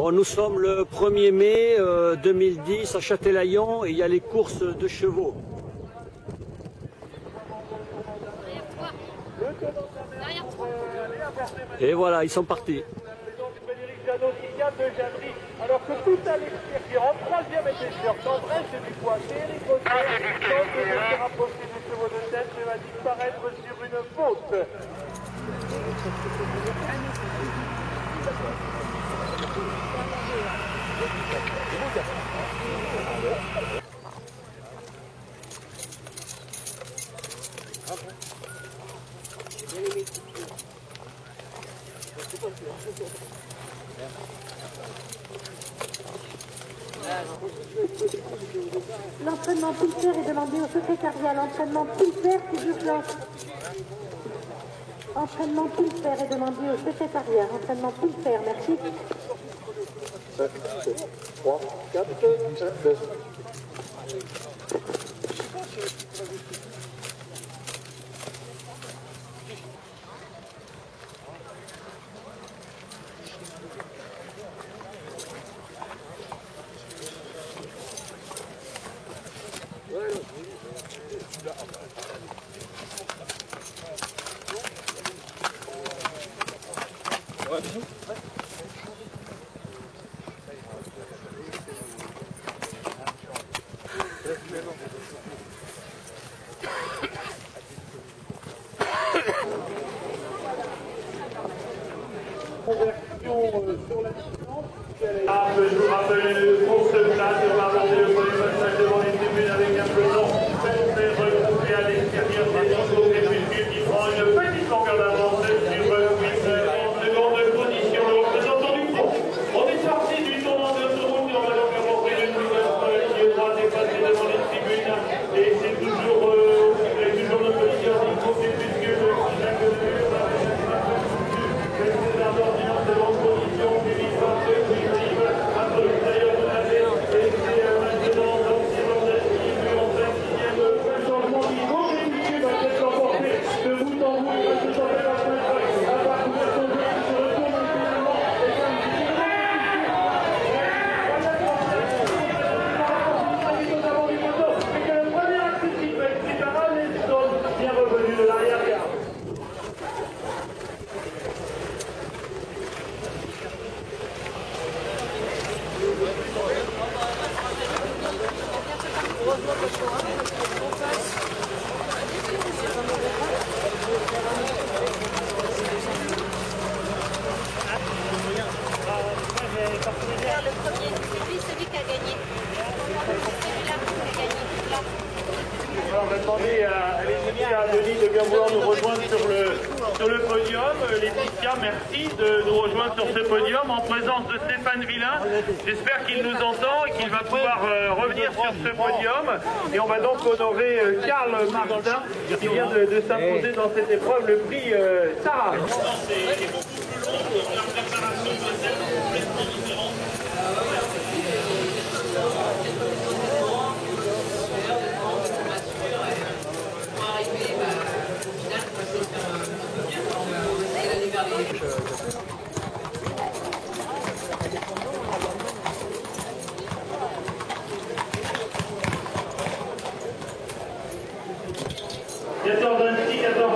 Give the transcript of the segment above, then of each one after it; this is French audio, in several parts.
Bon, nous sommes le 1er mai 2010 à Châtelaillon et il y a les courses de chevaux. Et voilà, ils sont partis. Alors que tout à l'extérieur, en troisième épaisseur, Tendresse et du poids, c'est Eric Gauthier, tente de se rapprocher des chevaux de tête, mais va disparaître sur une faute. L'entraînement pulsaire est demandé au secrétariat. L'entraînement pulsaire, c'est d'urgence. Entraînement pulsaire est demandé au secrétariat. Entraînement pulsaire, merci. 7, 3, 4, 7, 2. Je vous rappelle pour ce stade, on va aborder le premier passage devant les tribunes avec un peloton très regroupé à l'extérieur des autres crépuscules qui prend une petite longueur d'avance sur Whistler en seconde position. Le représentant du fond. On est sorti du tournant de l'autoroute et on va donc aborder le nouvel qui est droit dépassé devant les tribunes. Et c'est toujours notre position des gros crépuscules qui chaque mur avec un ordinateur de longue position qui vise par ceux qui vivent entre l'extérieur de la tête et c'est maintenant donc c'est l'organisme qui en fait le changement du niveau qui va être emporté de bout en bout et va se changer la fin à parcourir son jeu qui se retourne finalement et comme et que le premier accès qui fait c'est un Aleston bien revenu de l'arrière-garde. Le premier, c'est lui celui qui a gagné. Celui-là qui a gagné. Là. Alors, on va demander à Laetitia Denis de bien vouloir nous rejoindre sur le podium. Laetitia, merci de nous rejoindre sur ce podium en présence de Stéphane Villain. J'espère qu'il nous entend et qu'il va pouvoir revenir sur ce podium. Et on va donc honorer Karl Martin qui vient de s'imposer dans cette épreuve le prix Sarah.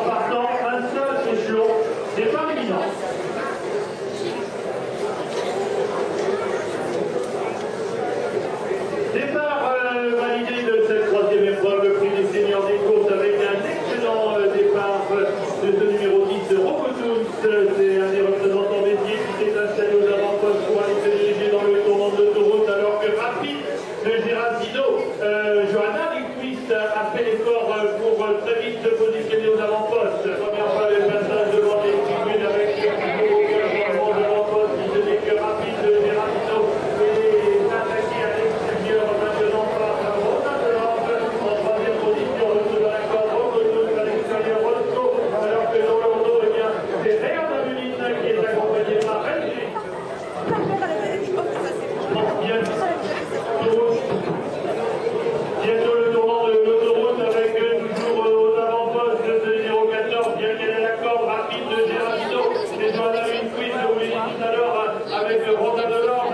Partants, un seul échelon, c'est pas évident. Départ validé de cette troisième épreuve, le prix des seniors des courses avec un excellent départ de ce numéro 10 de Robotoons. C'est un des représentants métiers qui s'est installé aux avant-postes pour aller se diriger dans le tournant de l'autoroute alors que rapide de Gérardino, Johanna Lindquist a fait l'effort pour très vite se positionner aux avant-postes. Première fois le passage devant les tribunes avec le changement de l'avant-poste qui se dit que rapide de Gérardino est attaqué à l'extérieur maintenant par Romain Delampe en troisième position, retour dans la corde, retour à l'extérieur, retour alors que dans leur dos, eh bien, c'est Léon Ameline qui est accompagné par Renzi. Bientôt le tournant de l'autoroute avec toujours aux avant-postes de 014, bien qu'elle ait la corde rapide de Gérardino. C'est Johanna Lindquist, je vous l'ai dit tout à l'heure, avec Rosa Delors.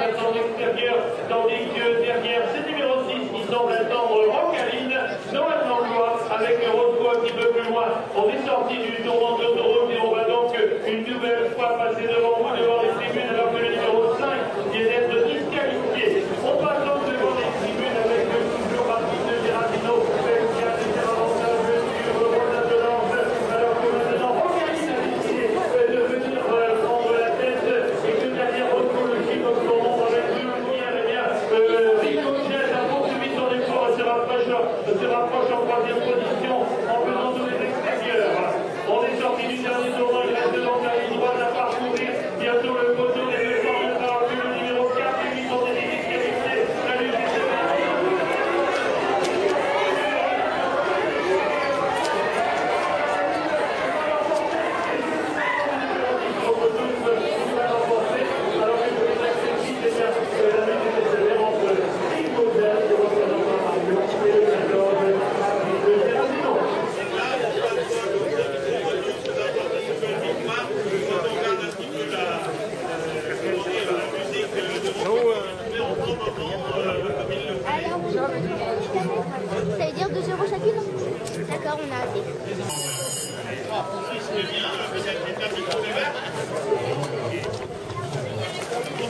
cette étape de vert.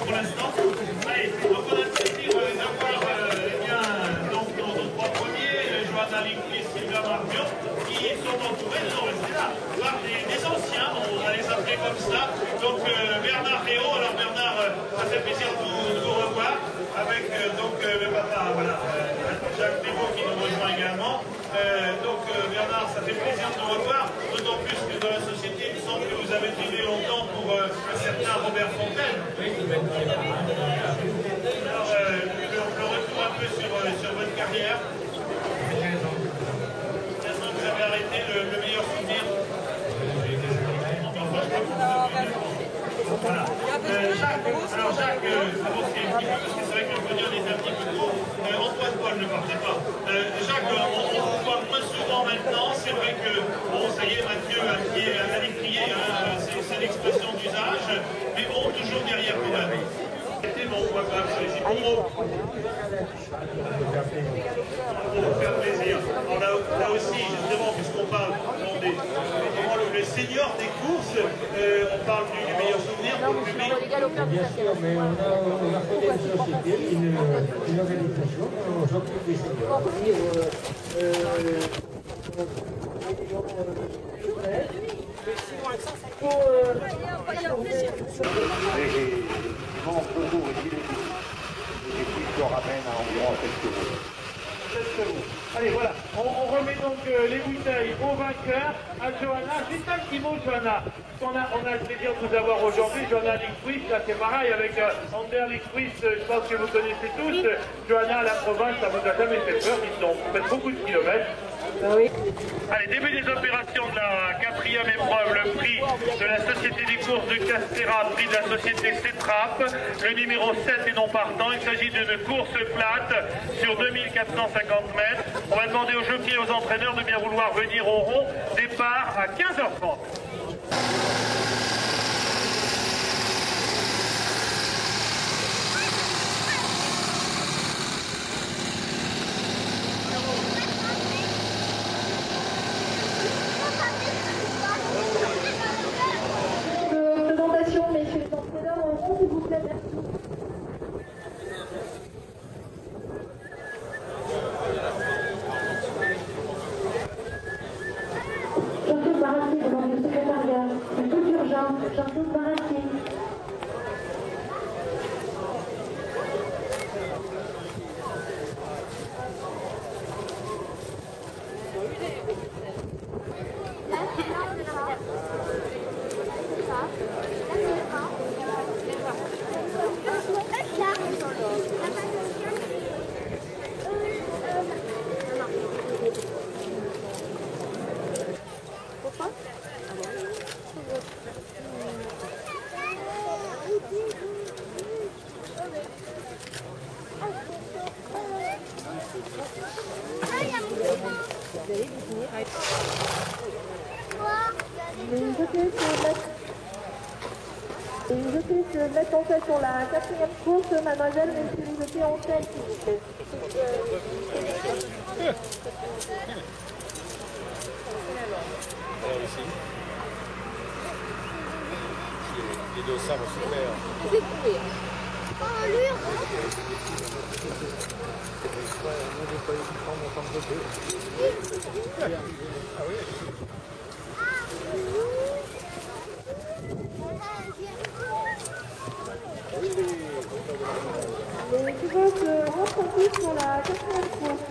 Pour l'instant, allez, donc on a le plaisir d'avoir donc nos trois premiers, Johanna Lindqvist, Sylvain Marbion, qui sont entourés, ils sont restés là, par des anciens, on va les appeler comme ça. Donc Bernard Réau, alors Bernard, ça fait plaisir de vous revoir, avec donc le papa, voilà, Jacques Dévaux qui nous rejoint également. Donc Bernard, ça fait plaisir de vous revoir, d'autant plus que dans la société, il me semble que vous avez travaillé longtemps pour un certain Robert Fontaine. Alors, le retour un peu sur votre carrière. 15 ans que vous avez arrêté, le meilleur souvenir. Voilà. Jacques, alors Jacques, avancez un petit peu, parce que c'est vrai que le podium est un petit peu court. Antoine Paul, ne partez pas. Jacques, on vous voit moins souvent maintenant. C'est vrai que, bon, ça y est, Mathieu a décrié, c'est l'expression d'usage, mais bon, toujours derrière quand même. C'était bon, on va quand même sur les hippodromes. Pour vous faire plaisir. Alors là aussi, justement, puisqu'on parle le senior des courses, on parle du meilleur souvenir pour le public. Bien sûr, mais on a fondé une société, une organisation, on s'occupe des seniors. Mon concours est illégal. Et puis je le ramène à environ quelques jours. Allez, voilà, on remet donc les bouteilles au vainqueur, à Johanna. Juste un petit mot, Johanna. On a le plaisir de vous avoir aujourd'hui. Johanna Lindqvist, là c'est pareil, avec Ander Lindqvist, je pense que vous connaissez tous. Johanna, la province, ça vous a jamais fait peur, ils ont fait beaucoup de kilomètres. Oui. Allez, début des opérations de la 4e épreuve, le prix de la Société des courses de Castéra, prix de la société Cetrap, le numéro 7 est non partant. Il s'agit d'une course plate sur 2450 mètres. On va demander aux jockeys et aux entraîneurs de bien vouloir venir au rond. Départ à 15h30. Présentation, messieurs les entraîneurs, en rond, s'il vous plaît, merci. Jean-Claude Barassi, devant le secrétariat. C'est toute urgence. Jean-Claude Barassi. Les jockeys se mettent en tête pour la 4e course, mademoiselle, messieurs les jockeys en tête, s'il vous plaît. Les deux ça vont se faire. Oh, lui, Les suivantes rentrent en plus pour la 4e course.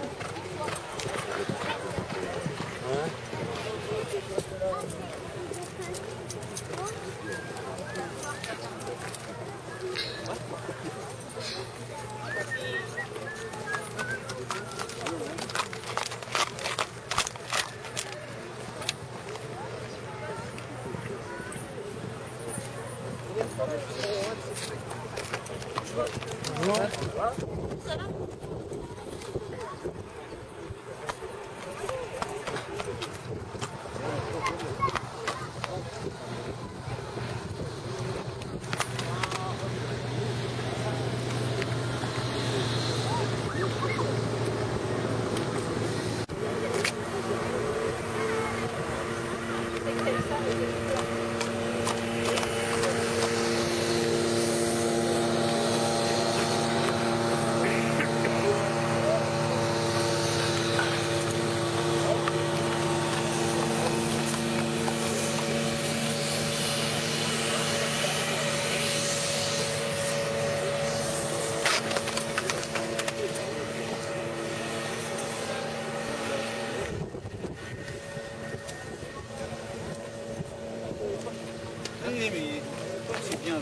Oui, mais c'est bien. Non,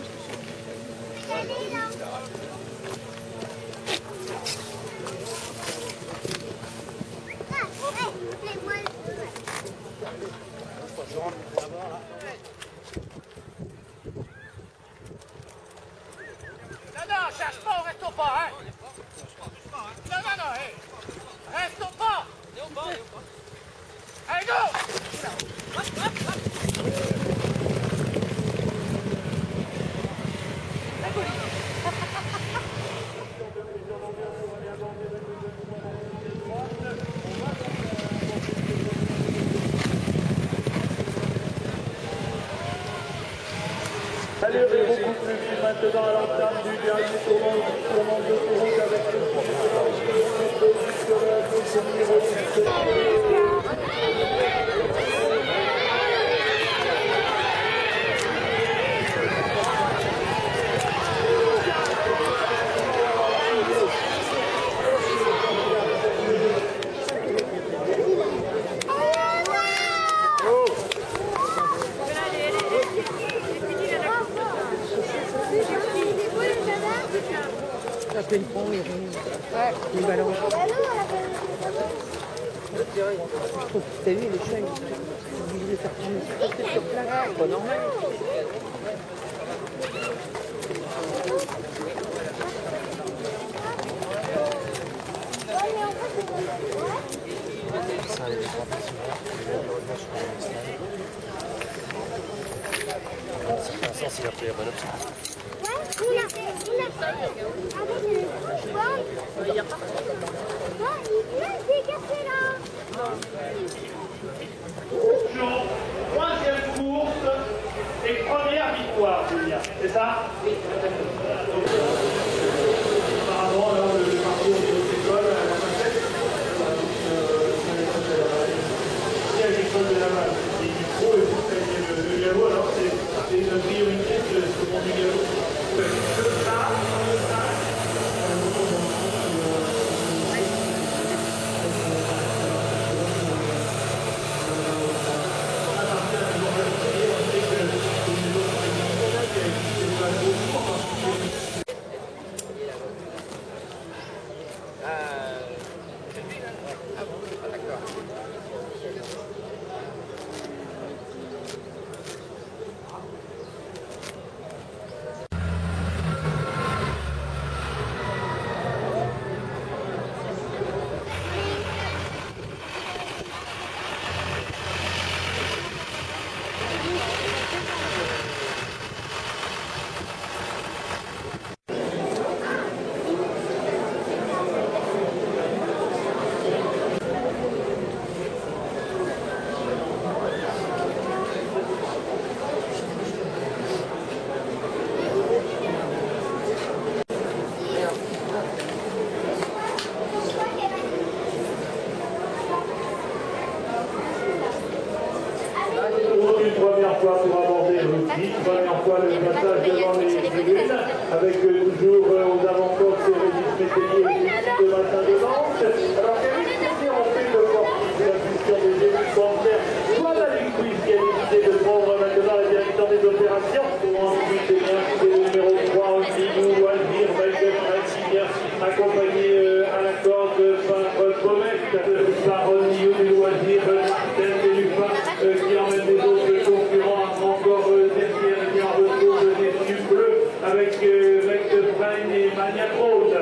cherche pas, on reste au pas, hein. Non, hé. Reste au pas. Allez, go. Allez, on est beaucoup plus vite maintenant à l'entame du dernier tournant d'autoroute avec le Après, il prend, il balance. T'as vu, les chats, ils sont obligés de faire tourner sur place. C'est pas normal. Il a pris la bonne option. Troisième course et première victoire, Julien. C'est ça? Apparemment, alors, le parcours de notre école à la Facette, il y a l'école de la malle, et du pro, et vous, le galop, alors c'est une priorité de ce monde du galop. Pour aborder le titre, première fois le passage devant les tribunes, avec toujours aux avant-postes Régis Métayer et l'équipe de Martin de Manche. Alors Régis Métayer en fait le portique de la fusion des élus bancaires, soit la Lucuis qui a décidé de prendre maintenant la direction des opérations. Ensuite, c'est bien le numéro 3, Antigou, Loisir, Michael Francinier, accompagné à la corde par Pomette, par Antigou du Loisir, Martin de Lupin, qui emmène les autres concurrents encore derrière et en retour des yeux bleus avec Mec de Frein et Maniac Road.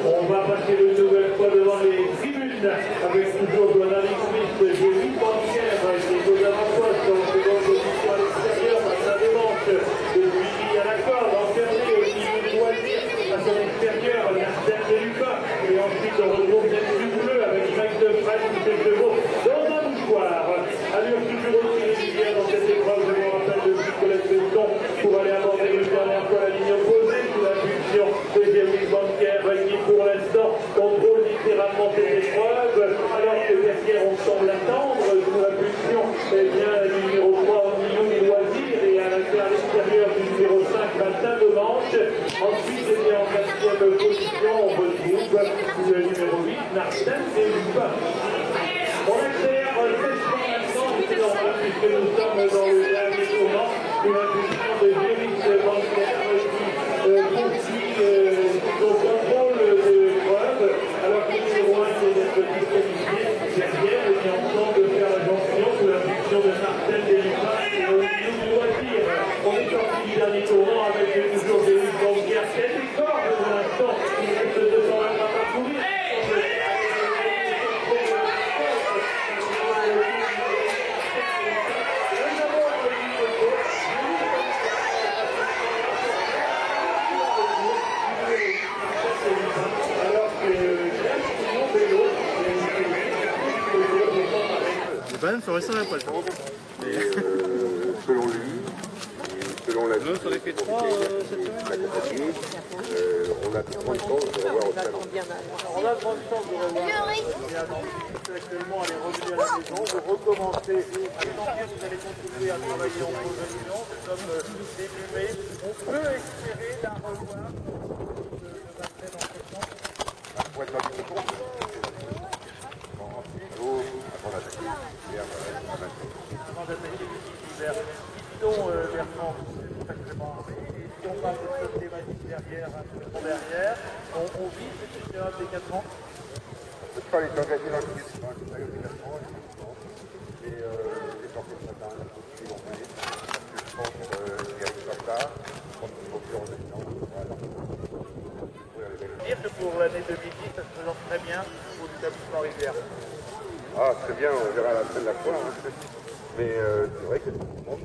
On va passer une nouvelle fois devant les tribunes avec toujours Donald Smith, Jésus Banquière, qui est aux avant-postes en seconde position à l'extérieur, Martin Desmanches, suivi à la corde, enfermé au niveau du Loisir, à son extérieur, Martin de Lupin, et ensuite on retrouve des yeux bleus avec Mec de Frein qui fait de beau dans un mouchoir. Allure toujours aussi régulière dans cette épreuve, je vous rappelle de Nicolas Besson pour aller aborder une dernière fois la ligne opposée sous l'impulsion de Jérémy Banquière qui pour l'instant contrôle littéralement cette épreuve alors que derrière on semble attendre sous l'impulsion du numéro 3 au milieu des loisirs et à l'extérieur du numéro 5 Martin de Manche. Ensuite en quatrième position on retrouve le numéro 8 Martin et Lupin. On accélère c'est normal puisque nous sommes dans le dernier tournant, une impulsion de ça resterait pas le temps. Selon lui, selon la vie, on a fait 3 cette semaine. on a de grandes chances de revoir au salon. On a de grandes chances de revoir. Actuellement, elle est revenue à la maison. Vous recommencez. À janvier, vous allez continuer à travailler en projection. Nous sommes début mai. On peut espérer la revoir le 27 en septembre. Pour être dans le compte, avant d'attaquer Avant d'attaquer l'hiver. Sinon, Bertrand, c'est sacrément armé. Et si on parle de cette thématique derrière, un peu derrière, on vit cette période des 4 ans. Je ne sais pas, il est engagé dans le période des 4 ans, et j'ai sorti ce matin, ils vont venir. Je pense qu'il y a une chose là, comme ils vont plus en décembre, voilà. Dire que pour l'année 2010, ça se présente très bien pour l'établissement Rivière. Ah, très bien, on verra à la fin de la fois. Hein. Mais c'est vrai que bon.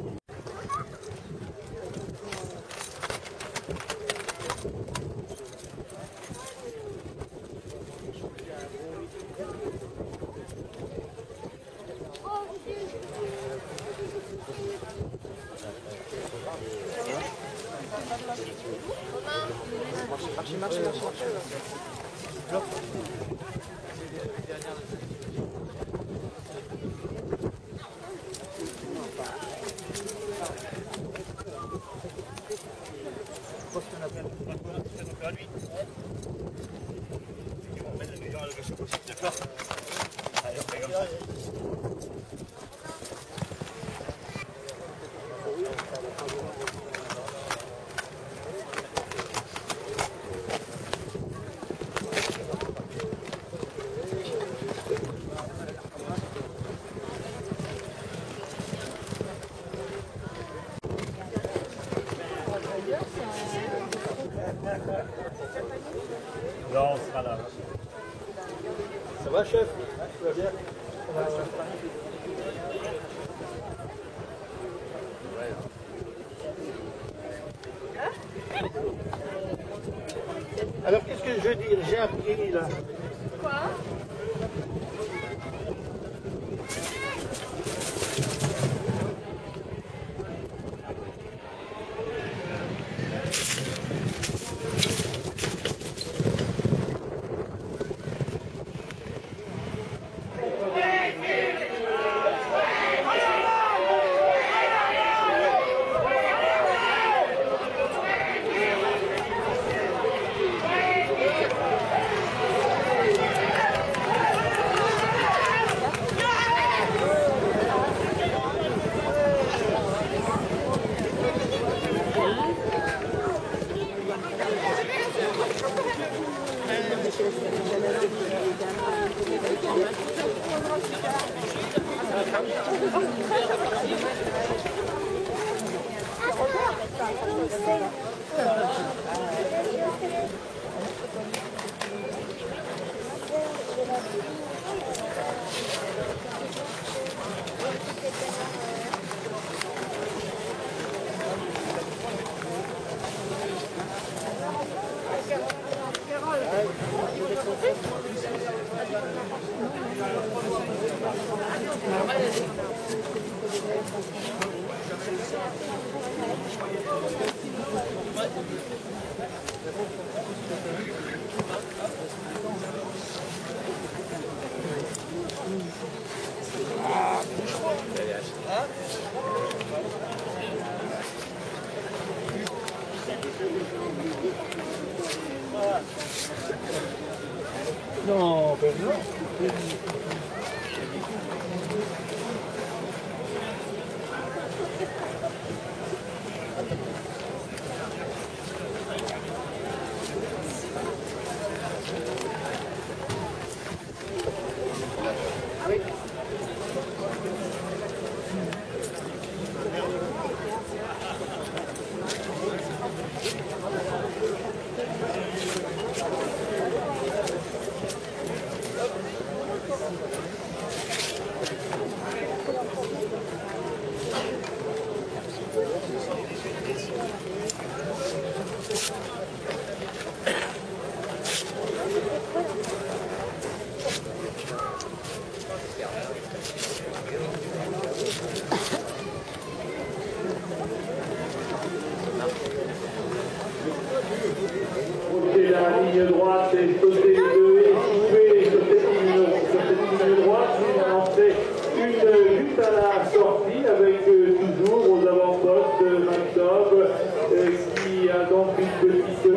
Non, on sera là. Ça va, chef? Tout va bien? Alors, qu'est-ce que je veux dire? J'ai appris là. Quoi? Non, ben non.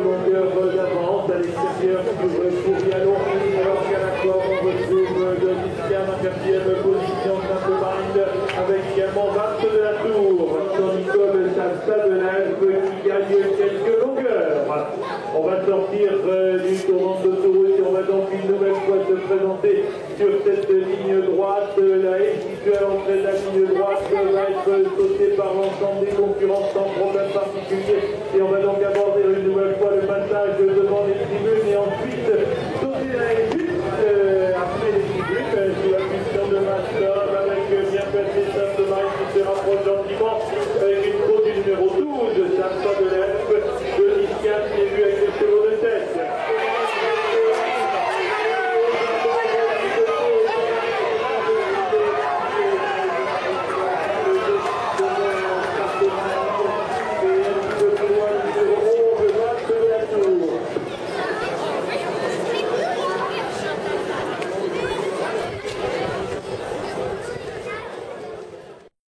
longueurs d'avance à l'extérieur sur Vialon, alors qu'à la corde on retrouve de Niscan en 4e position, Saint-Mind avec également 20 de la tour, Jean-Nicole Sadenève qui gagne quelques longueurs. On va sortir du tournant d'autoroute et on va donc une nouvelle fois se présenter sur cette ligne droite. La haie située à l'entrée de la ligne droite va être sautée par l'ensemble des concurrents sans problème particulier.